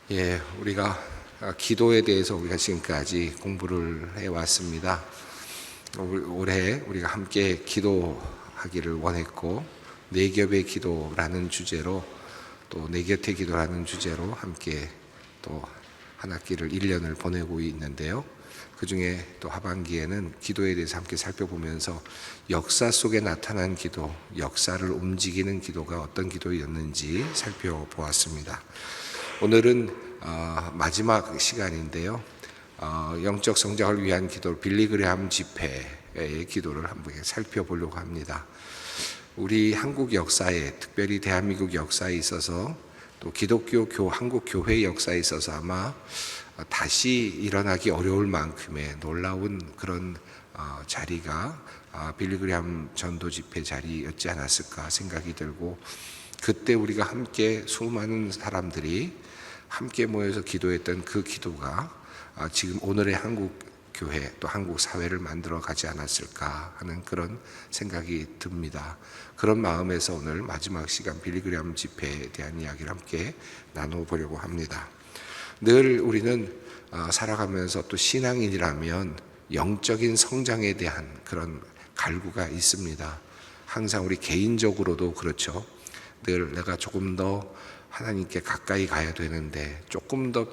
우리가 기도에 대해서 우리가 지금까지 공부를 해왔습니다. 올해 우리가 함께 기도하기를 원했고, 내 겹의 기도라는 주제로, 또 내 곁의 기도라는 주제로 함께 또 한 학기를 1년을 보내고 있는데요. 그 중에 또 하반기에는 기도에 대해서 함께 살펴보면서 역사 속에 나타난 기도, 역사를 움직이는 기도가 어떤 기도였는지 살펴보았습니다. 오늘은 마지막 시간인데요. 영적 성장을 위한 기도, 빌리그레함 집회의 기도를 한번 살펴보려고 합니다. 우리 한국 역사에, 특별히 대한민국 역사에 있어서, 또 기독교 한국 교회 역사에 있어서 아마 다시 일어나기 어려울 만큼의 놀라운 그런 자리가 빌리그레함 전도 집회 자리였지 않았을까 생각이 들고, 그때 우리가 함께 수많은 사람들이 함께 모여서 기도했던 그 기도가 지금 오늘의 한국 교회 또 한국 사회를 만들어 가지 않았을까 하는 그런 생각이 듭니다. 그런 마음에서 오늘 마지막 시간 빌리그레함 집회에 대한 이야기를 함께 나눠보려고 합니다. 늘 우리는 살아가면서 또 신앙인이라면 영적인 성장에 대한 그런 갈구가 있습니다. 항상 우리 개인적으로도 그렇죠. 늘 내가 조금 더 하나님께 가까이 가야 되는데, 조금 더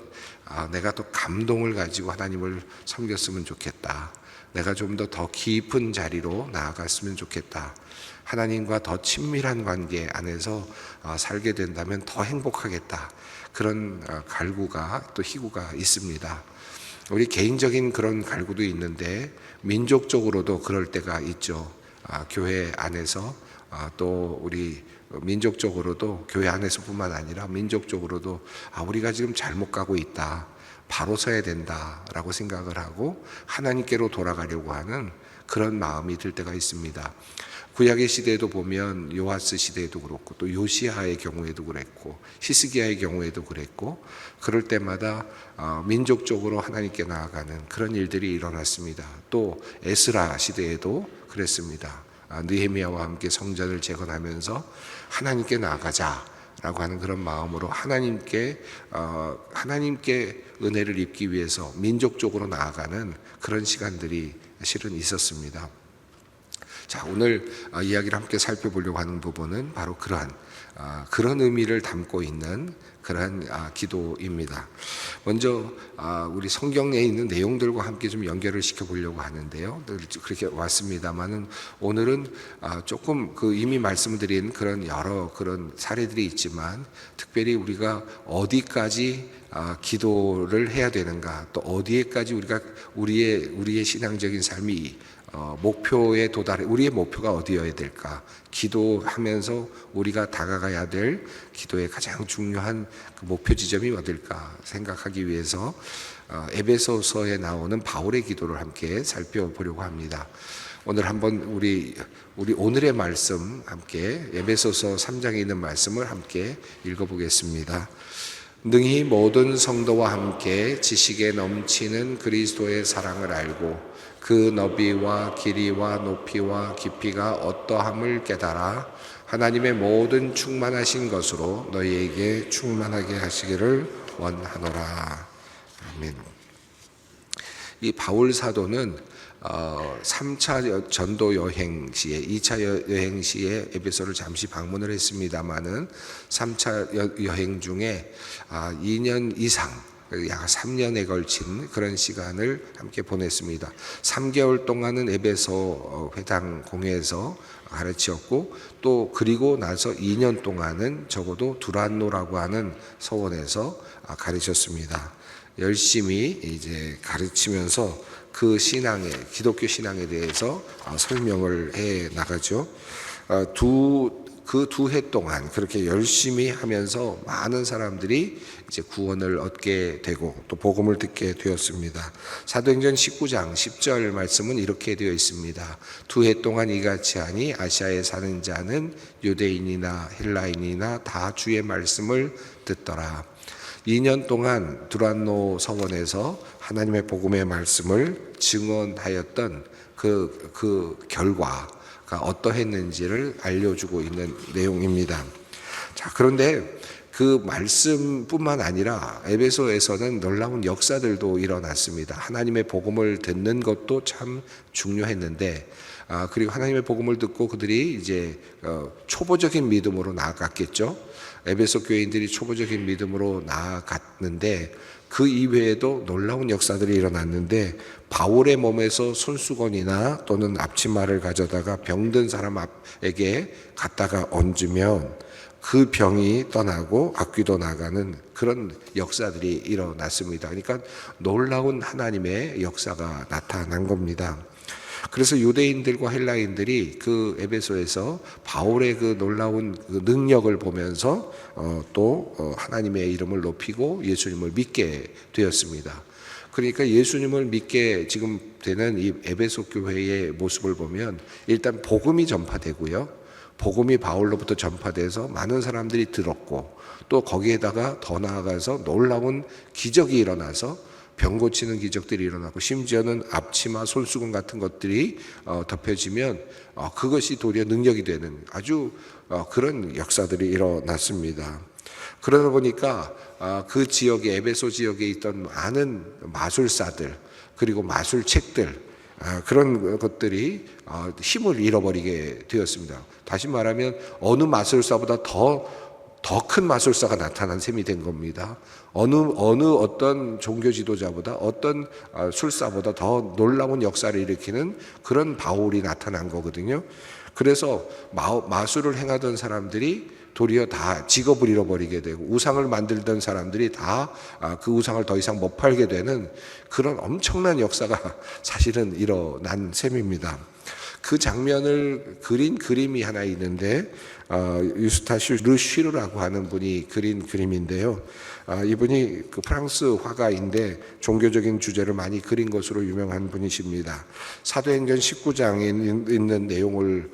내가 또 감동을 가지고 하나님을 섬겼으면 좋겠다. 내가 좀 더 깊은 자리로 나아갔으면 좋겠다. 하나님과 더 친밀한 관계 안에서 살게 된다면 더 행복하겠다. 그런 갈구가 또 희구가 있습니다. 우리 개인적인 그런 갈구도 있는데, 민족적으로도 그럴 때가 있죠. 교회 안에서 또 우리 민족적으로도, 교회 안에서뿐만 아니라 민족적으로도 우리가 지금 잘못 가고 있다, 바로 서야 된다라고 생각을 하고 하나님께로 돌아가려고 하는 그런 마음이 들 때가 있습니다. 구약의 시대에도 보면 요아스 시대에도 그렇고, 또 요시아의 경우에도 그랬고, 히스기야의 경우에도 그랬고, 그럴 때마다 민족적으로 하나님께 나아가는 그런 일들이 일어났습니다. 또 에스라 시대에도 그랬습니다. 느헤미야와 함께 성전을 재건하면서 하나님께 나아가자라고 하는 그런 마음으로 하나님께 은혜를 입기 위해서 민족적으로 나아가는 그런 시간들이 실은 있었습니다. 자, 오늘 이야기를 함께 살펴보려고 하는 부분은 바로 그런 의미를 담고 있는 그러한 기도입니다. 먼저 우리 성경에 있는 내용들과 함께 좀 연결을 시켜보려고 하는데요. 그렇게 왔습니다만은 오늘은 조금 이미 말씀드린 그런 여러 그런 사례들이 있지만, 특별히 우리가 어디까지 기도를 해야 되는가, 또 어디에까지 우리가 우리의 신앙적인 삶이 목표에 도달해, 우리의 목표가 어디여야 될까, 기도하면서 우리가 다가가야 될 기도의 가장 중요한 그 목표 지점이 어딜까 생각하기 위해서 에베소서에 나오는 바울의 기도를 함께 살펴보려고 합니다. 오늘 한번 우리 오늘의 말씀 함께 에베소서 3장에 있는 말씀을 함께 읽어보겠습니다. 능히 모든 성도와 함께 지식에 넘치는 그리스도의 사랑을 알고 그 너비와 길이와 높이와 깊이가 어떠함을 깨달아 하나님의 모든 충만하신 것으로 너희에게 충만하게 하시기를 원하노라. 아멘. 이 바울 사도는 3차 전도 여행 시에, 2차 여행 시에 에베소를 잠시 방문을 했습니다마는 3차 여행 중에 2년 이상, 약 3년에 걸친 그런 시간을 함께 보냈습니다. 3개월 동안은 에베소 회당 공회에서 가르치었고, 또 그리고 나서 2년 동안은 적어도 두란노라고 하는 서원에서 가르쳤습니다. 열심히 이제 가르치면서 그 기독교 신앙에 대해서 설명을 해 나가죠. 그 두 해 동안 그렇게 열심히 하면서 많은 사람들이 이제 구원을 얻게 되고 또 복음을 듣게 되었습니다. 사도행전 19장 10절 말씀은 이렇게 되어 있습니다. 2해 동안 이같이 하니 아시아에 사는 자는 유대인이나 헬라인이나 다 주의 말씀을 듣더라. 2년 동안 두란노 서원에서 하나님의 복음의 말씀을 증언하였던 그 결과가 어떠했는지를 알려주고 있는 내용입니다. 자, 그런데 그 말씀뿐만 아니라 에베소에서는 놀라운 역사들도 일어났습니다. 하나님의 복음을 듣는 것도 참 중요했는데, 그리고 하나님의 복음을 듣고 그들이 이제 초보적인 믿음으로 나아갔겠죠. 에베소 교인들이 초보적인 믿음으로 나아갔는데, 그 이외에도 놀라운 역사들이 일어났는데, 바울의 몸에서 손수건이나 또는 앞치마를 가져다가 병든 사람에게 갖다가 얹으면 그 병이 떠나고 악귀도 나가는 그런 역사들이 일어났습니다. 그러니까 놀라운 하나님의 역사가 나타난 겁니다. 그래서 유대인들과 헬라인들이 그 에베소에서 바울의 그 놀라운 그 능력을 보면서 또 하나님의 이름을 높이고 예수님을 믿게 되었습니다. 그러니까 예수님을 믿게 지금 되는 이 에베소 교회의 모습을 보면 일단 복음이 전파되고요. 복음이 바울로부터 전파돼서 많은 사람들이 들었고, 또 거기에다가 더 나아가서 놀라운 기적이 일어나서 병 고치는 기적들이 일어나고, 심지어는 앞치마, 손수건 같은 것들이 덮여지면 그것이 도리어 능력이 되는 아주 그런 역사들이 일어났습니다. 그러다 보니까 그 지역에, 에베소 지역에 있던 많은 마술사들, 그리고 마술책들, 그런 것들이 힘을 잃어버리게 되었습니다. 다시 말하면 어느 마술사보다 더 큰 마술사가 나타난 셈이 된 겁니다. 어느 어떤 종교 지도자보다, 어떤 술사보다 더 놀라운 역사를 일으키는 그런 바울이 나타난 거거든요. 그래서 마술을 행하던 사람들이 도리어 다 직업을 잃어버리게 되고, 우상을 만들던 사람들이 다 그 우상을 더 이상 못 팔게 되는 그런 엄청난 역사가 사실은 일어난 셈입니다. 그 장면을 그린 그림이 하나 있는데, 유스타슈 르쉬르라고 하는 분이 그린 그림인데요. 이분이 그 프랑스 화가인데 종교적인 주제를 많이 그린 것으로 유명한 분이십니다. 사도행전 19장에 있는 내용을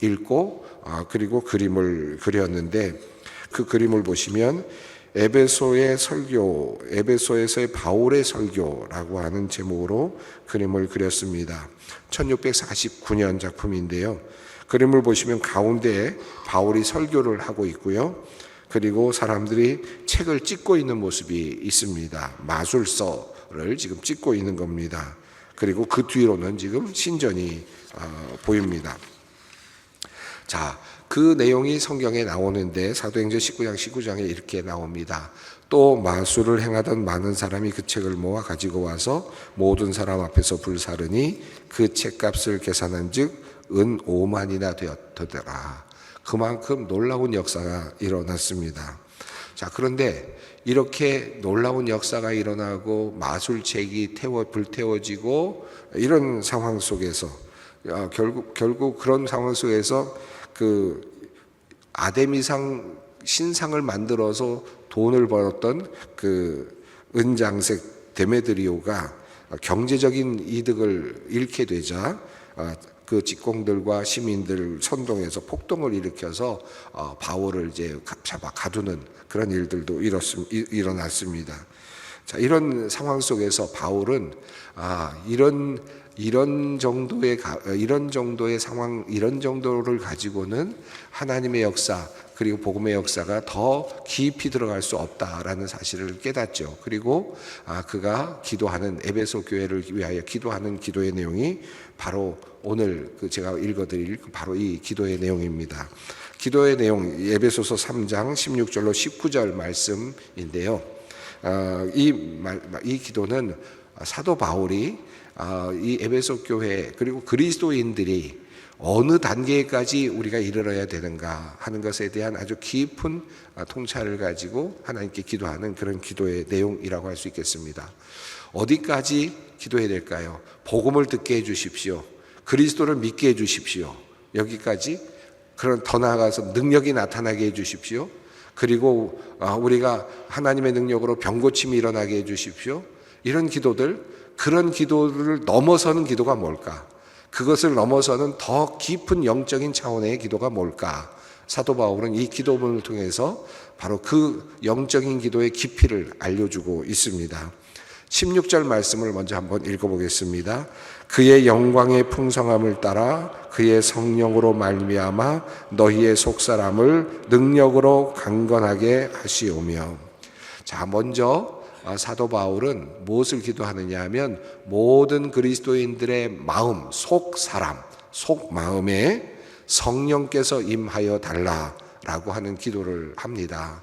읽고 그리고 그림을 그렸는데, 그 그림을 보시면 에베소의 설교, 에베소에서의 바울의 설교라고 하는 제목으로 그림을 그렸습니다. 1649년 작품인데요. 그림을 보시면 가운데에 바울이 설교를 하고 있고요. 그리고 사람들이 책을 찍고 있는 모습이 있습니다. 마술서를 지금 찍고 있는 겁니다. 그리고 그 뒤로는 지금 신전이 보입니다. 자, 그 내용이 성경에 나오는데 사도행전 19장 19장에 이렇게 나옵니다. 또 마술을 행하던 많은 사람이 그 책을 모아 가지고 와서 모든 사람 앞에서 불사르니 그 책값을 계산한 즉 은 5만이나 되었더라. 그만큼 놀라운 역사가 일어났습니다. 자, 그런데 이렇게 놀라운 역사가 일어나고 마술책이 불태워지고 이런 상황 속에서 결국 그런 상황 속에서 그 아데미상 신상을 만들어서 돈을 벌었던 그 은장색 데메드리오가 경제적인 이득을 잃게 되자 그 직공들과 시민들을 선동해서 폭동을 일으켜서 바울을 이제 잡아 가두는 그런 일들도 일어났습니다. 자, 이런 상황 속에서 바울은 이런 정도의 상황, 이런 정도를 가지고는 하나님의 역사 그리고 복음의 역사가 더 깊이 들어갈 수 없다라는 사실을 깨닫죠. 그리고 그가 기도하는 에베소 교회를 위하여 기도하는 기도의 내용이 바로 오늘 제가 읽어드릴 바로 이 기도의 내용입니다. 기도의 내용 에베소서 3장 16절로 19절 말씀인데요. 이 기도는 사도 바울이 이 에베소 교회 그리고 그리스도인들이 어느 단계까지 우리가 이르러야 되는가 하는 것에 대한 아주 깊은 통찰을 가지고 하나님께 기도하는 그런 기도의 내용이라고 할 수 있겠습니다. 어디까지 기도해야 될까요? 복음을 듣게 해주십시오. 그리스도를 믿게 해주십시오. 여기까지. 그런 더 나아가서 능력이 나타나게 해주십시오. 그리고 우리가 하나님의 능력으로 병고침이 일어나게 해주십시오. 이런 기도들, 그런 기도를 넘어서는 기도가 뭘까? 그것을 넘어서는 더 깊은 영적인 차원의 기도가 뭘까? 사도 바울은 이 기도문을 통해서 바로 그 영적인 기도의 깊이를 알려주고 있습니다. 16절 말씀을 먼저 한번 읽어보겠습니다. 그의 영광의 풍성함을 따라 그의 성령으로 말미암아 너희의 속사람을 능력으로 강건하게 하시오며. 자, 먼저 사도 바울은 무엇을 기도하느냐 하면 모든 그리스도인들의 마음, 속사람, 속마음에 성령께서 임하여 달라라고 하는 기도를 합니다.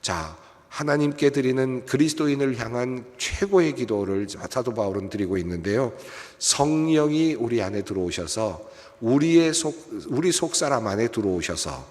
자, 하나님께 드리는 그리스도인을 향한 최고의 기도를 사도 바울은 드리고 있는데요. 성령이 우리 안에 들어오셔서 우리 속사람 안에 들어오셔서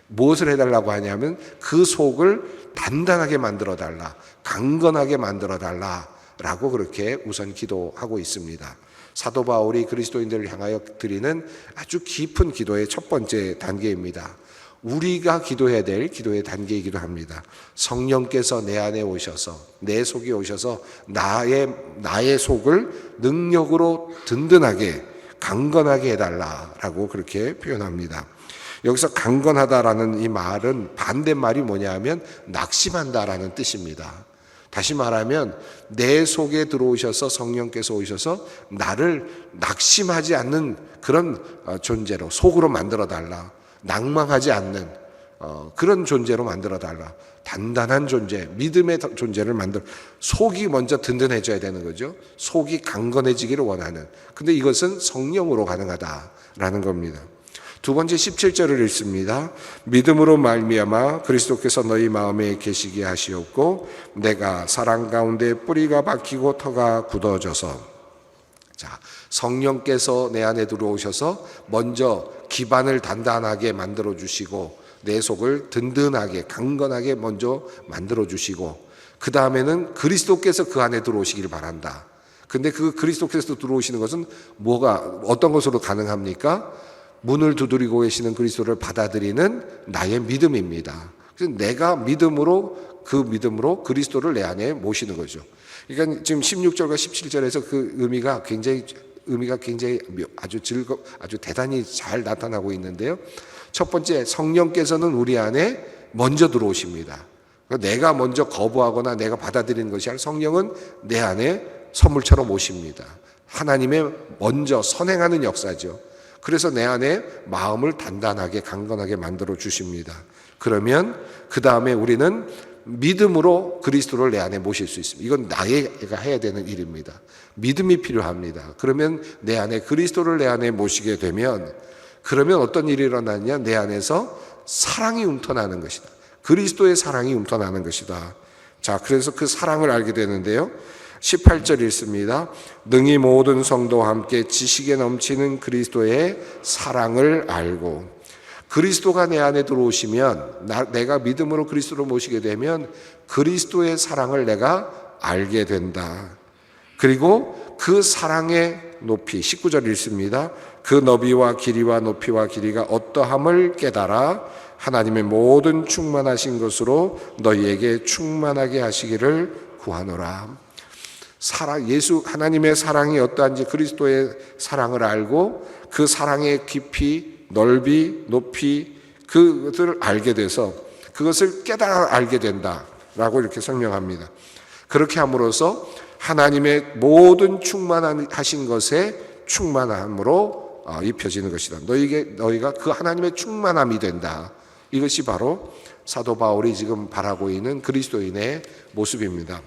무엇을 해달라고 하냐면 그 속을 단단하게 만들어달라, 강건하게 만들어달라라고 그렇게 우선 기도하고 있습니다. 사도 바울이 그리스도인들을 향하여 드리는 아주 깊은 기도의 첫 번째 단계입니다. 우리가 기도해야 될 기도의 단계이기도 합니다. 성령께서 내 안에 오셔서, 내 속에 오셔서 나의 속을 능력으로 든든하게 강건하게 해달라라고 그렇게 표현합니다. 여기서 강건하다라는 이 말은 반대말이 뭐냐 하면 낙심한다라는 뜻입니다. 다시 말하면 내 속에 들어오셔서 성령께서 오셔서 나를 낙심하지 않는 그런 존재로, 속으로 만들어달라. 낭망하지 않는 그런 존재로 만들어달라. 단단한 존재, 믿음의 존재를 속이 먼저 든든해져야 되는 거죠. 속이 강건해지기를 원하는. 근데 이것은 성령으로 가능하다라는 겁니다. 두 번째 17절을 읽습니다. 믿음으로 말미암아 그리스도께서 너희 마음에 계시게 하시었고 내가 사랑 가운데 뿌리가 박히고 터가 굳어져서. 자, 성령께서 내 안에 들어오셔서 먼저 기반을 단단하게 만들어 주시고 내 속을 든든하게 강건하게 먼저 만들어 주시고 그 다음에는 그리스도께서 그 안에 들어오시기를 바란다. 근데 그 그리스도께서 들어오시는 것은 어떤 것으로 가능합니까? 문을 두드리고 계시는 그리스도를 받아들이는 나의 믿음입니다. 그래서 내가 믿음으로 그리스도를 내 안에 모시는 거죠. 그러니까 지금 16절과 17절에서 그 의미가 굉장히 아주 대단히 잘 나타나고 있는데요. 첫 번째, 성령께서는 우리 안에 먼저 들어오십니다. 내가 먼저 거부하거나 내가 받아들이는 것이 아니라 성령은 내 안에 선물처럼 오십니다. 하나님의 먼저 선행하는 역사죠. 그래서 내 안에 마음을 단단하게 강건하게 만들어 주십니다. 그러면 그 다음에 우리는 믿음으로 그리스도를 내 안에 모실 수 있습니다. 이건 나가 해야 되는 일입니다. 믿음이 필요합니다. 그러면 내 안에 그리스도를 내 안에 모시게 되면 그러면 어떤 일이 일어나냐? 내 안에서 사랑이 움터나는 것이다. 그리스도의 사랑이 움터나는 것이다. 자, 그래서 그 사랑을 알게 되는데요. 18절 읽습니다. 능히 모든 성도와 함께 지식에 넘치는 그리스도의 사랑을 알고. 그리스도가 내 안에 들어오시면 내가 믿음으로 그리스도를 모시게 되면 그리스도의 사랑을 내가 알게 된다. 그리고 그 사랑의 높이 19절 읽습니다. 그 너비와 길이와 높이와 길이가 어떠함을 깨달아 하나님의 모든 충만하신 것으로 너희에게 충만하게 하시기를 구하노라. 하나님의 사랑이 어떠한지 그리스도의 사랑을 알고 그 사랑의 깊이, 넓이, 높이 그것을 알게 돼서 그것을 깨달아 알게 된다라고 이렇게 설명합니다. 그렇게 함으로써 하나님의 모든 충만하신 것에 충만함으로 입혀지는 것이다. 너희가 그 하나님의 충만함이 된다. 이것이 바로 사도 바울이 지금 바라고 있는 그리스도인의 모습입니다.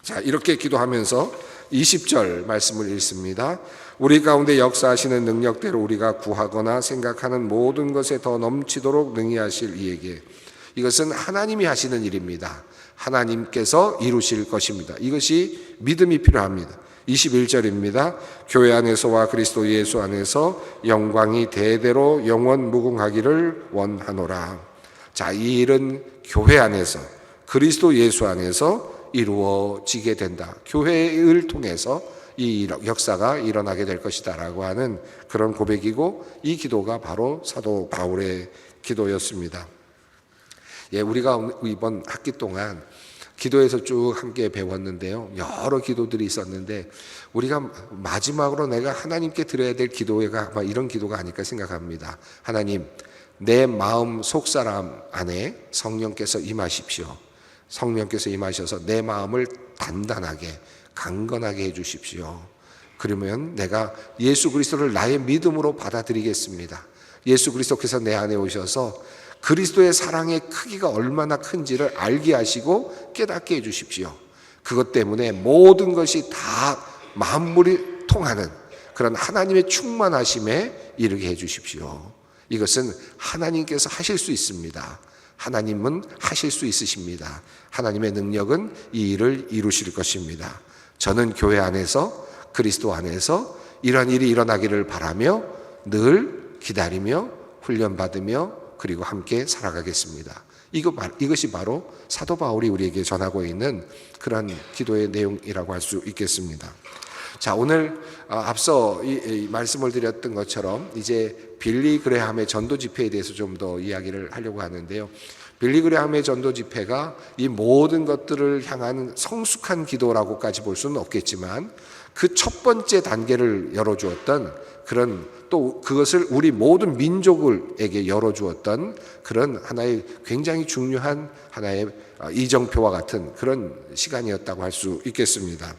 자, 이렇게 기도하면서 20절 말씀을 읽습니다. 우리 가운데 역사하시는 능력대로 우리가 구하거나 생각하는 모든 것에 더 넘치도록 능히 하실 이에게. 이것은 하나님이 하시는 일입니다. 하나님께서 이루실 것입니다. 이것이 믿음이 필요합니다. 21절입니다. 교회 안에서와 그리스도 예수 안에서 영광이 대대로 영원 무궁하기를 원하노라. 자, 이 일은 교회 안에서 그리스도 예수 안에서 이루어지게 된다. 교회를 통해서 이 역사가 일어나게 될 것이다 라고 하는 그런 고백이고 이 기도가 바로 사도 바울의 기도였습니다. 예, 우리가 이번 학기 동안 기도에서 쭉 함께 배웠는데요. 여러 기도들이 있었는데 우리가 마지막으로 내가 하나님께 드려야 될 기도가 아마 이런 기도가 아닐까 생각합니다. 하나님, 내 마음 속사람 안에 성령께서 임하십시오. 성령께서 임하셔서 내 마음을 단단하게 강건하게 해주십시오. 그러면 내가 예수 그리스도를 나의 믿음으로 받아들이겠습니다. 예수 그리스도께서 내 안에 오셔서 그리스도의 사랑의 크기가 얼마나 큰지를 알게 하시고 깨닫게 해주십시오. 그것 때문에 모든 것이 다 만물이 통하는 그런 하나님의 충만하심에 이르게 해주십시오. 이것은 하나님께서 하실 수 있습니다. 하나님은 하실 수 있으십니다. 하나님의 능력은 이 일을 이루실 것입니다. 저는 교회 안에서 그리스도 안에서 이러한 일이 일어나기를 바라며 늘 기다리며 훈련받으며 그리고 함께 살아가겠습니다. 이것이 바로 사도 바울이 우리에게 전하고 있는 그런 기도의 내용이라고 할 수 있겠습니다. 자, 오늘 앞서 이 말씀을 드렸던 것처럼 이제 빌리 그레함의 전도 집회에 대해서 좀 더 이야기를 하려고 하는데요. 빌리 그레함의 전도 집회가 이 모든 것들을 향한 성숙한 기도라고까지 볼 수는 없겠지만 그 첫 번째 단계를 열어주었던 그런, 또 그것을 우리 모든 민족에게 열어주었던 그런 하나의 굉장히 중요한 하나의 이정표와 같은 그런 시간이었다고 할 수 있겠습니다.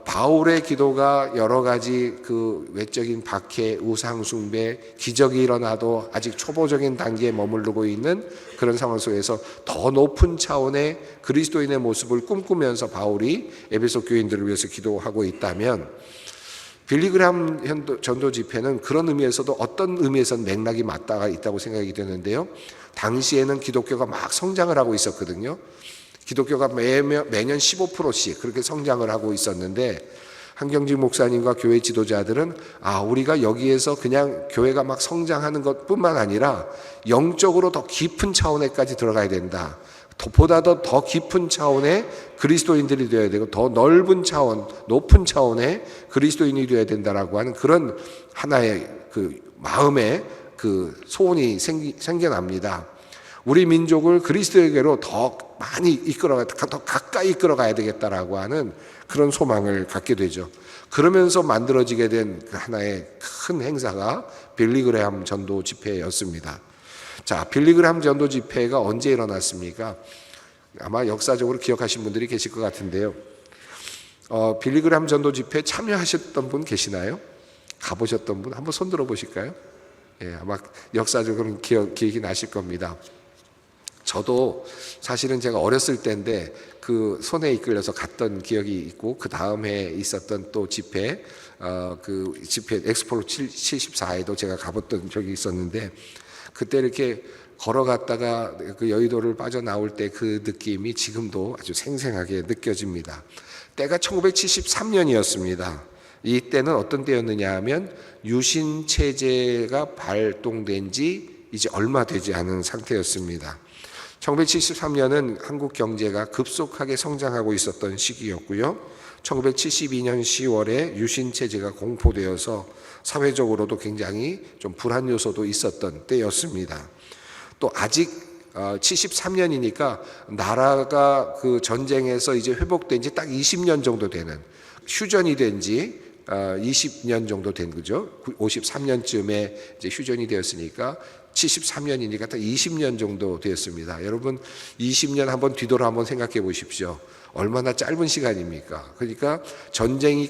바울의 기도가 여러 가지 그 외적인 박해, 우상 숭배, 기적이 일어나도 아직 초보적인 단계에 머무르고 있는 그런 상황 속에서 더 높은 차원의 그리스도인의 모습을 꿈꾸면서 바울이 에베소 교인들을 위해서 기도하고 있다면, 빌리 그레함 전도 집회는 그런 의미에서도 어떤 의미에서는 맥락이 맞닿아 있다고 생각이 되는데요. 당시에는 기독교가 막 성장을 하고 있었거든요. 기독교가 매년 15%씩 그렇게 성장을 하고 있었는데, 한경직 목사님과 교회 지도자들은 우리가 여기에서 그냥 교회가 막 성장하는 것뿐만 아니라 영적으로 더 깊은 차원에까지 들어가야 된다. 보다도 더 깊은 차원의 그리스도인들이 되어야 되고 더 넓은 차원, 높은 차원의 그리스도인이 되어야 된다라고 하는 그런 하나의 그 마음의 그 소원이 생겨납니다. 우리 민족을 그리스도에게로 더 많이 더 가까이 이끌어가야 되겠다라고 하는 그런 소망을 갖게 되죠. 그러면서 만들어지게 된 하나의 큰 행사가 빌리 그레함 전도 집회였습니다. 자, 빌리 그레함 전도 집회가 언제 일어났습니까? 아마 역사적으로 기억하신 분들이 계실 것 같은데요. 빌리 그레함 전도 집회 참여하셨던 분 계시나요? 가보셨던 분? 한번 손 들어 보실까요? 예, 아마 역사적으로 기억이 나실 겁니다. 저도 사실은 제가 어렸을 때인데 그 손에 이끌려서 갔던 기억이 있고, 그 다음에 있었던 또 집회, 그 집회 엑스포로 74에도 제가 가봤던 적이 있었는데, 그때 이렇게 걸어갔다가 그 여의도를 빠져나올 때 그 느낌이 지금도 아주 생생하게 느껴집니다. 때가 1973년이었습니다. 이때는 어떤 때였느냐 하면 유신 체제가 발동된 지 이제 얼마 되지 않은 상태였습니다. 1973년은 한국 경제가 급속하게 성장하고 있었던 시기였고요. 1972년 10월에 유신 체제가 공포되어서 사회적으로도 굉장히 좀 불안 요소도 있었던 때였습니다. 또 아직 73년이니까 나라가 그 전쟁에서 이제 회복된 지 딱 20년 정도 되는, 휴전이 된 지 20년 정도 된 거죠. 53년쯤에 이제 휴전이 되었으니까 73년이니까 딱 20년 정도 되었습니다. 여러분 20년 한번 뒤돌아 한번 생각해 보십시오. 얼마나 짧은 시간입니까? 그러니까 전쟁이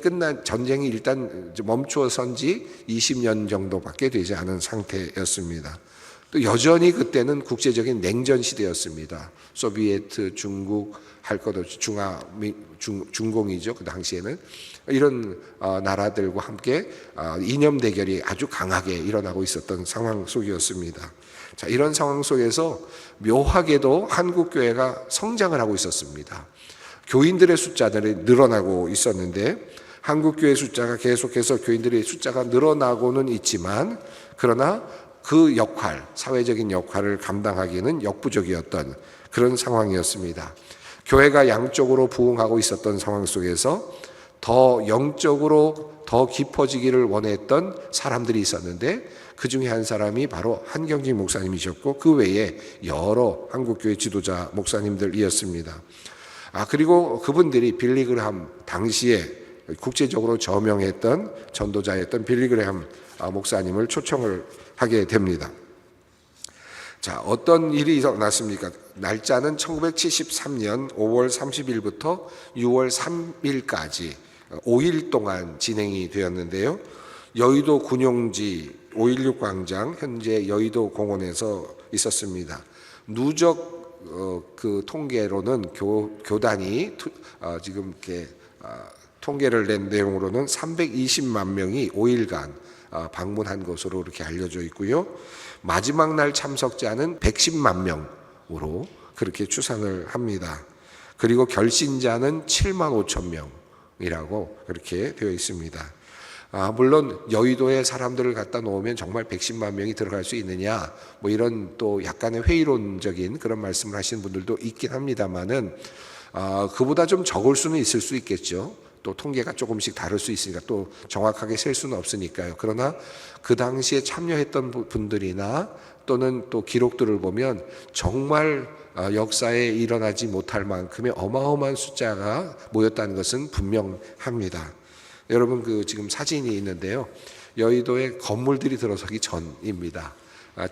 일단 멈추어선 지 20년 정도밖에 되지 않은 상태였습니다. 또 여전히 그때는 국제적인 냉전 시대였습니다. 소비에트, 중국 할 것 없이 중공이죠. 그 당시에는 이런 나라들과 함께 이념 대결이 아주 강하게 일어나고 있었던 상황 속이었습니다. 자, 이런 상황 속에서 묘하게도 한국 교회가 성장을 하고 있었습니다. 교인들의 숫자들이 늘어나고 있었는데, 한국 교회 숫자가 계속해서 교인들의 숫자가 늘어나고는 있지만, 그러나 그 역할, 사회적인 역할을 감당하기는 역부족이었던 그런 상황이었습니다. 교회가 양쪽으로 부흥하고 있었던 상황 속에서 더 영적으로 더 깊어지기를 원했던 사람들이 있었는데, 그 중에 한 사람이 바로 한경직 목사님이셨고, 그 외에 여러 한국교회 지도자 목사님들이었습니다. 그리고 그분들이 빌리 그레함, 당시에 국제적으로 저명했던 전도자였던 빌리 그레함 목사님을 초청을 하게 됩니다. 자, 어떤 일이 일어났습니까? 날짜는 1973년 5월 30일부터 6월 3일까지 5일 동안 진행이 되었는데요. 여의도 군용지 5.16 광장, 현재 여의도 공원에서 있었습니다. 누적 그 통계로는 교단이 지금 이렇게 통계를 낸 내용으로는 320만 명이 5일간 방문한 것으로 이렇게 알려져 있고요. 마지막 날 참석자는 110만 명으로 그렇게 추산을 합니다. 그리고 결신자는 7만 5천 명이라고 그렇게 되어 있습니다. 물론 여의도에 사람들을 갖다 놓으면 정말 110만 명이 들어갈 수 있느냐, 뭐 이런 또 약간의 회의론적인 그런 말씀을 하시는 분들도 있긴 합니다만은 그보다 좀 적을 수는 있을 수 있겠죠. 또 통계가 조금씩 다를 수 있으니까 또 정확하게 셀 수는 없으니까요. 그러나 그 당시에 참여했던 분들이나 또는 또 기록들을 보면 정말 역사에 일어나지 못할 만큼의 어마어마한 숫자가 모였다는 것은 분명합니다. 여러분, 그 지금 사진이 있는데요. 여의도에 건물들이 들어서기 전입니다.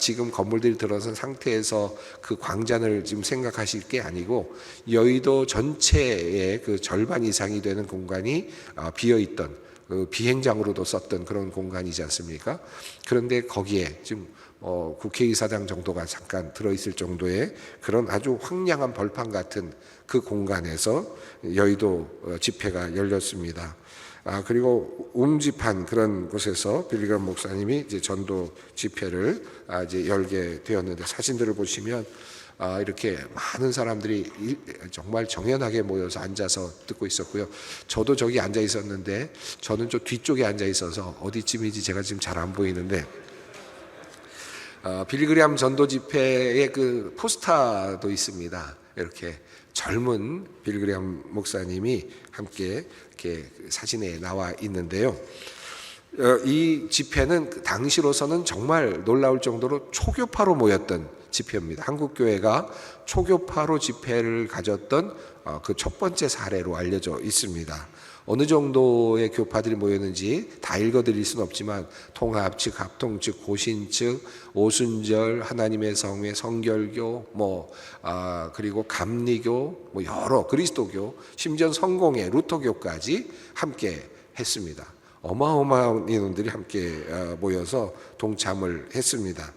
지금 건물들이 들어선 상태에서 그 광장을 지금 생각하실 게 아니고 여의도 전체의 그 절반 이상이 되는 공간이 비어있던 그 비행장으로도 썼던 그런 공간이지 않습니까? 그런데 거기에 지금 국회의사당 정도가 잠깐 들어있을 정도의 그런 아주 황량한 벌판 같은 그 공간에서 여의도 집회가 열렸습니다. 그리고 움집한 그런 곳에서 빌리그램 목사님이 이제 전도 집회를 이제 열게 되었는데, 사진들을 보시면 이렇게 많은 사람들이 정말 정연하게 모여서 앉아서 듣고 있었고요. 저도 저기 앉아 있었는데 저는 좀 뒤쪽에 앉아 있어서 어디쯤인지 제가 지금 잘 안 보이는데, 빌리그램 전도 집회의 그 포스터도 있습니다. 이렇게 젊은 빌리그램 목사님이 함께 이렇게 사진에 나와 있는데요. 이 집회는 당시로서는 정말 놀라울 정도로 초교파로 모였던 집회입니다. 한국교회가 초교파로 집회를 가졌던 그 첫 번째 사례로 알려져 있습니다. 어느 정도의 교파들이 모였는지 다 읽어드릴 수는 없지만 통합 측, 합통 측, 고신 측, 오순절, 하나님의 성회, 성결교, 그리고 감리교, 여러 그리스도교, 심지어 성공회, 루터교까지 함께 했습니다. 어마어마한 인원들이 함께 모여서 동참을 했습니다.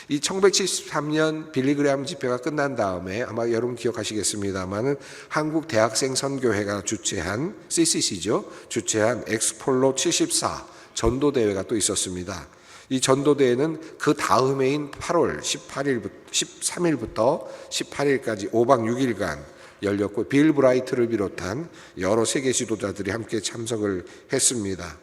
이 1973년 빌리그램 집회가 끝난 다음에 아마 여러분 기억하시겠습니다만은 한국 대학생 선교회가 주최한 CCC죠. 주최한 엑스폴로 74 전도대회가 또 있었습니다. 이 전도대회는 그 다음 해인 8월 13일부터 18일까지 5박 6일간 열렸고, 빌 브라이트를 비롯한 여러 세계 지도자들이 함께 참석을 했습니다.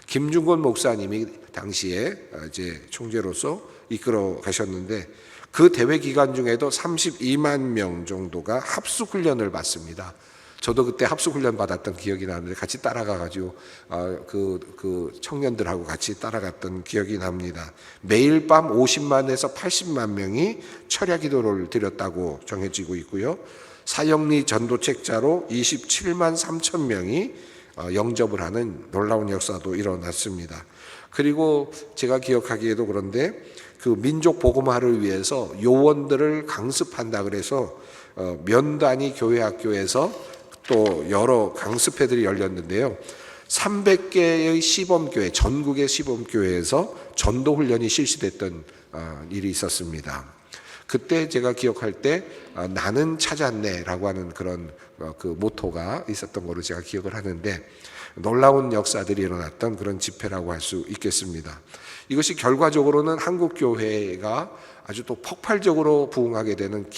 김중곤 목사님이 당시에 이제 총재로서 이끌어 가셨는데, 그 대회 기간 중에도 32만 명 정도가 합숙 훈련을 받습니다. 저도 그때 합숙 훈련 받았던 기억이 나는데 같이 따라가가지고 그 청년들하고 같이 따라갔던 기억이 납니다. 매일 밤 50만에서 80만 명이 철야 기도를 드렸다고 정해지고 있고요. 사형리 전도책자로 27만 3천 명이 영접을 하는 놀라운 역사도 일어났습니다. 그리고 제가 기억하기에도 그런데 그 민족 복음화를 위해서 요원들을 강습한다 그래서 면 단위 교회 학교에서 또 여러 강습회들이 열렸는데요. 300개의 시범교회, 전국의 시범교회에서 전도훈련이 실시됐던 일이 있었습니다. 그때 제가 기억할 때 나는 찾았네라고 하는 그런 그 모토가 있었던 거로 제가 기억을 하는데, 놀라운 역사들이 일어났던 그런 집회라고 할 수 있겠습니다. 이것이 결과적으로는 한국교회가 아주 또 폭발적으로 부흥하게 되는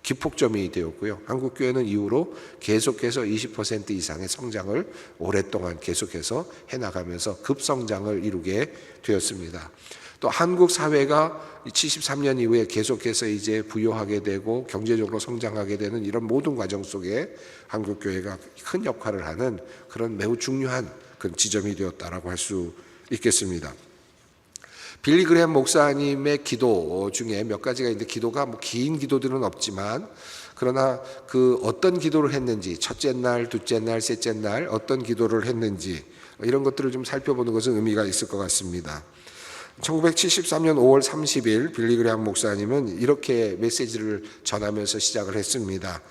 기폭점이 되었고요. 한국교회는 이후로 계속해서 20% 이상의 성장을 오랫동안 계속해서 해나가면서 급성장을 이루게 되었습니다. 또 한국 사회가 73년 이후에 계속해서 이제 부유하게 되고 경제적으로 성장하게 되는 이런 모든 과정 속에 한국교회가 큰 역할을 하는 그런 매우 중요한 그런 지점이 되었다라고 할 수 있겠습니다. 빌리그램 목사님의 기도 중에 몇 가지가 있는데, 기도가 긴 기도들은 없지만 그러나 그 어떤 기도를 했는지, 첫째 날, 둘째 날, 셋째 날 어떤 기도를 했는지 이런 것들을 좀 살펴보는 것은 의미가 있을 것 같습니다. 1973년 5월 30일 빌리그레함 목사님은 이렇게 메시지를 전하면서 시작을 했습니다.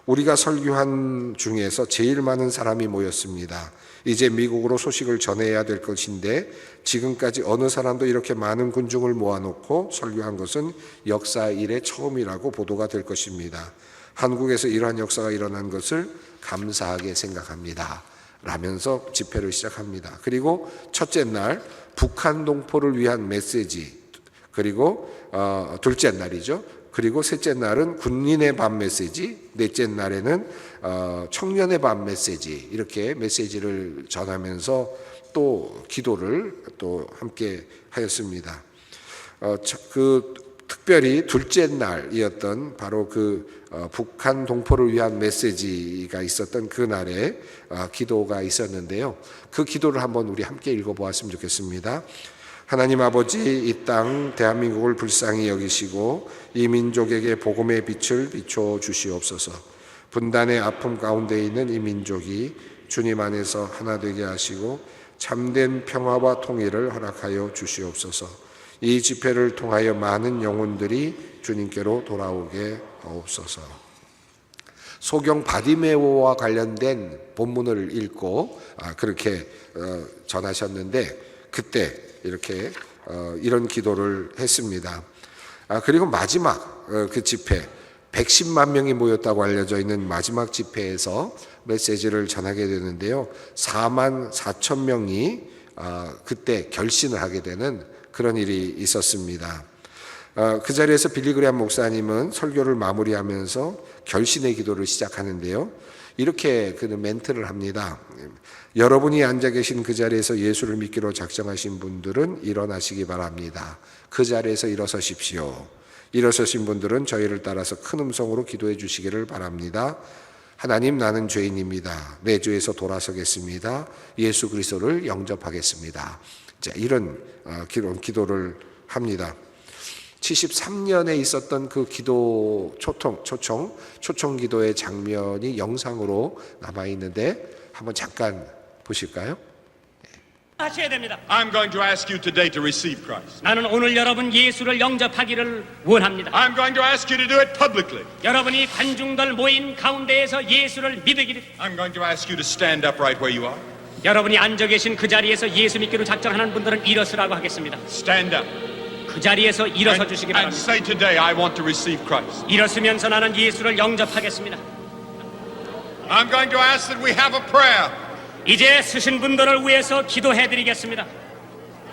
우리가 설교한 중에서 제일 많은 사람이 모였습니다. 이제 미국으로 소식을 전해야 될 것인데 지금까지 어느 사람도 이렇게 많은 군중을 모아놓고 설교한 것은 역사 이래 처음이라고 보도가 될 것입니다. 한국에서 이러한 역사가 일어난 것을 감사하게 생각합니다. 라면서 집회를 시작합니다. 그리고 첫째 날 북한 동포를 위한 메시지, 그리고 둘째 날이죠. 그리고 셋째 날은 군인의 밤 메시지, 넷째 날에는 청년의 밤 메시지, 이렇게 메시지를 전하면서 또 기도를 또 함께 하였습니다. 특별히 둘째 날이었던 바로 북한 동포를 위한 메시지가 있었던 그 날에 기도가 있었는데요. 그 기도를 한번 우리 함께 읽어보았으면 좋겠습니다. 하나님 아버지, 이 땅 대한민국을 불쌍히 여기시고 이 민족에게 복음의 빛을 비춰 주시옵소서. 분단의 아픔 가운데 있는 이 민족이 주님 안에서 하나 되게 하시고 참된 평화와 통일을 허락하여 주시옵소서. 이 집회를 통하여 많은 영혼들이 주님께로 돌아오게 하옵소서. 소경 바디메오와 관련된 본문을 읽고 그렇게 전하셨는데 그때 이렇게 이런 기도를 했습니다. 그리고 마지막 그 집회 110만 명이 모였다고 알려져 있는 마지막 집회에서 메시지를 전하게 되는데요. 4만 4천 명이 그때 결신을 하게 되는 그런 일이 있었습니다. 그 자리에서 빌리그레함 목사님은 설교를 마무리하면서 결신의 기도를 시작하는데요. 이렇게 그는 멘트를 합니다. 여러분이 앉아 계신 그 자리에서 예수를 믿기로 작정하신 분들은 일어나시기 바랍니다. 그 자리에서 일어서십시오. 일어서신 분들은 저희를 따라서 큰 음성으로 기도해 주시기를 바랍니다. 하나님, 나는 죄인입니다. 내 죄에서 돌아서겠습니다. 예수 그리스도를 영접하겠습니다. 자, 이런 기도를 합니다. 73년에 있었던 그 기도 초청 기도의 장면이 영상으로 남아 있는데 한번 잠깐 보실까요? 하셔야 됩니다. I'm going to ask you today to receive Christ. 나는 오늘 여러분 예수를 영접하기를 원합니다. I'm going to ask you to do it publicly. 여러분이 관중들 모인 가운데에서 예수를 믿으기를. I'm going to ask you to stand up right where you are. 여러분이 앉아 계신 그 자리에서 예수 믿기로 작정하는 분들은 일어서라고 하겠습니다. Stand up 그 자리에서 일어서 주시기 and 바랍니다. say today, I want to receive Christ. 일어서면서 나는 예수를 영접하겠습니다. I'm going to ask that we have a prayer. 이제 쓰신 분들을 위해서 기도해 드리겠습니다.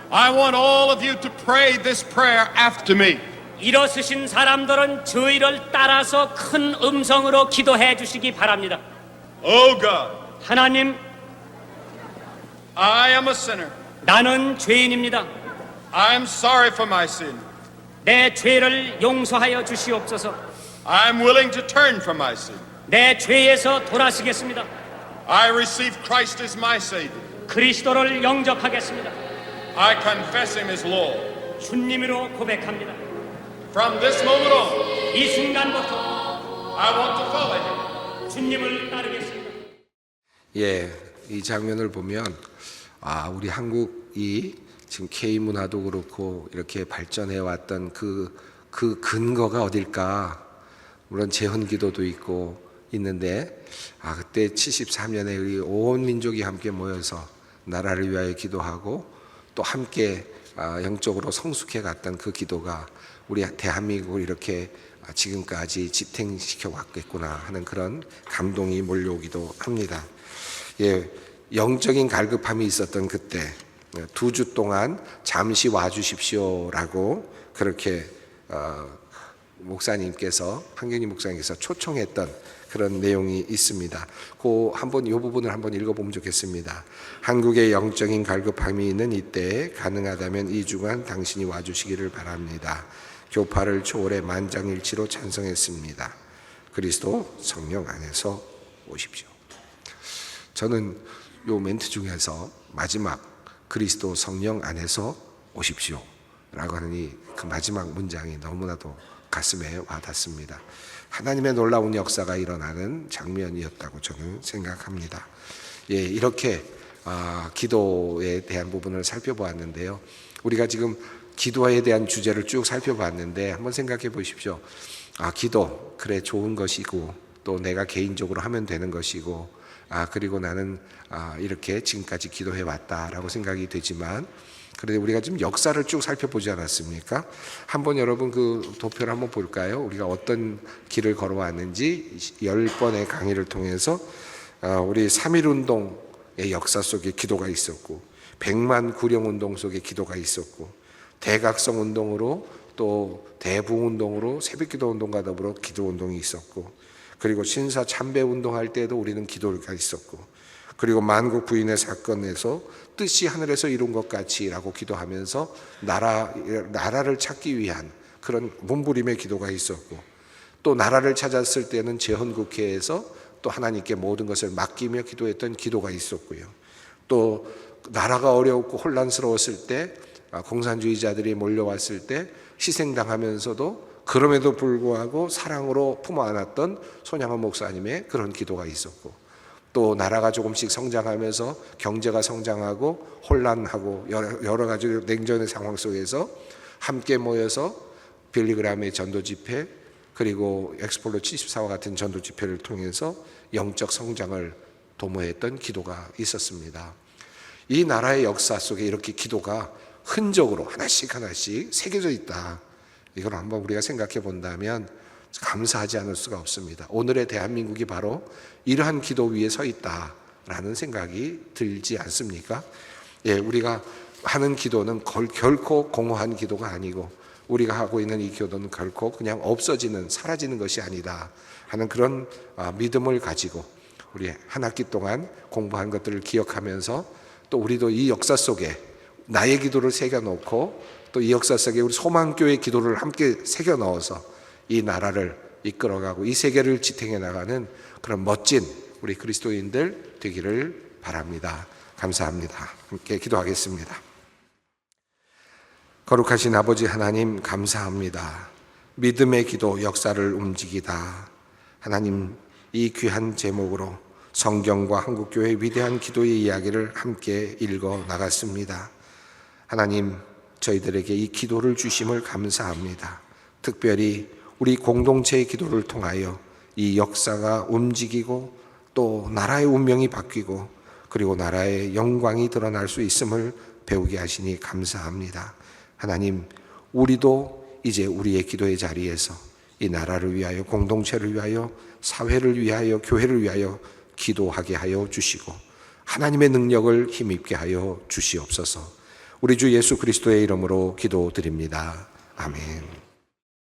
I want all of you to pray this prayer after me. 일어서신 사람들은 저희를 따라서 큰 음성으로 기도해 주시기 바랍니다. Oh God, 하나님, I am a sinner. 나는 죄인입니다. I am sorry for my sin. 내 죄를 용서하여 주시옵소서. I am willing to turn from my sin. 내 죄에서 돌아서겠습니다. I receive Christ as my Savior. 그리스도를 영접하겠습니다. I confess Him as Lord. 주님으로 고백합니다. From this moment on, 이 순간부터 I want to follow Him. 주님을 따르겠습니다. 예, 이 장면을 보면 우리 한국이 지금 K 문화도 그렇고 이렇게 발전해 왔던 그 근거가 어딜까? 물론 재헌기도도 있고 있는데 그때 73년에 우리 온 민족이 함께 모여서 나라를 위하여 기도하고 또 함께 영적으로 성숙해 갔던 그 기도가 우리 대한민국을 이렇게 지금까지 지탱시켜 왔겠구나 하는 그런 감동이 몰려오기도 합니다. 예, 영적인 갈급함이 있었던 그때 2주 동안 잠시 와주십시오라고 그렇게 황경희 목사님께서 초청했던 그런 내용이 있습니다. 이 부분을 한번 읽어보면 좋겠습니다. 한국의 영적인 갈급함이 있는 이때에 가능하다면 2주간 당신이 와주시기를 바랍니다. 교파를 초월해 만장일치로 찬성했습니다. 그리스도 성령 안에서 오십시오. 저는 요 멘트 중에서 마지막 그리스도 성령 안에서 오십시오 라고 하는 그 마지막 문장이 너무나도 가슴에 와닿습니다. 하나님의 놀라운 역사가 일어나는 장면이었다고 저는 생각합니다. 예, 이렇게 기도에 대한 부분을 살펴보았는데요. 우리가 지금 기도에 대한 주제를 쭉 살펴봤는데 한번 생각해 보십시오. 기도 그래 좋은 것이고 또 내가 개인적으로 하면 되는 것이고 그리고 나는 이렇게 지금까지 기도해 왔다라고 생각이 되지만 그런데 우리가 지금 역사를 쭉 살펴보지 않았습니까? 한번 여러분 그 도표를 한번 볼까요? 우리가 어떤 길을 걸어왔는지 10번의 강의를 통해서 우리 3.1운동의 역사 속에 기도가 있었고 100만 구령운동 속에 기도가 있었고 대각성운동으로 또 대부운동으로 새벽기도운동과 더불어 기도운동이 있었고 그리고 신사 참배운동할 때도 우리는 기도가 있었고 그리고 만국 부인의 사건에서 뜻이 하늘에서 이룬 것 같이라고 기도하면서 나라를 찾기 위한 그런 몸부림의 기도가 있었고 또 나라를 찾았을 때는 재헌국회에서 또 하나님께 모든 것을 맡기며 기도했던 기도가 있었고요. 또 나라가 어렵고 혼란스러웠을 때 공산주의자들이 몰려왔을 때 희생당하면서도 그럼에도 불구하고 사랑으로 품어 안았던 손양원 목사님의 그런 기도가 있었고 또 나라가 조금씩 성장하면서 경제가 성장하고 혼란하고 여러 가지 냉전의 상황 속에서 함께 모여서 빌리그람의 전도 집회 그리고 엑스폴로 74와 같은 전도 집회를 통해서 영적 성장을 도모했던 기도가 있었습니다. 이 나라의 역사 속에 이렇게 기도가 흔적으로 하나씩 새겨져 있다. 이걸 한번 우리가 생각해 본다면 감사하지 않을 수가 없습니다. 오늘의 대한민국이 바로 이러한 기도 위에 서 있다라는 생각이 들지 않습니까? 우리가 하는 기도는 결코 공허한 기도가 아니고 우리가 하고 있는 이 기도는 결코 그냥 사라지는 것이 아니다 하는 그런 믿음을 가지고 우리 한 학기 동안 공부한 것들을 기억하면서 또 우리도 이 역사 속에 나의 기도를 새겨놓고 또 이 역사 속에 우리 소망교회 기도를 함께 새겨 넣어서 이 나라를 이끌어가고 이 세계를 지탱해 나가는 그런 멋진 우리 그리스도인들 되기를 바랍니다. 감사합니다. 함께 기도하겠습니다. 거룩하신 아버지 하나님 감사합니다. 믿음의 기도 역사를 움직이다. 하나님 이 귀한 제목으로 성경과 한국교회의 위대한 기도의 이야기를 함께 읽어 나갔습니다. 하나님 저희들에게 이 기도를 주심을 감사합니다. 특별히 우리 공동체의 기도를 통하여 이 역사가 움직이고 또 나라의 운명이 바뀌고 그리고 나라의 영광이 드러날 수 있음을 배우게 하시니 감사합니다. 하나님 우리도 이제 우리의 기도의 자리에서 이 나라를 위하여 공동체를 위하여 사회를 위하여 교회를 위하여 기도하게 하여 주시고 하나님의 능력을 힘입게 하여 주시옵소서. 우리 주 예수 그리스도의 이름으로 기도드립니다. 아멘.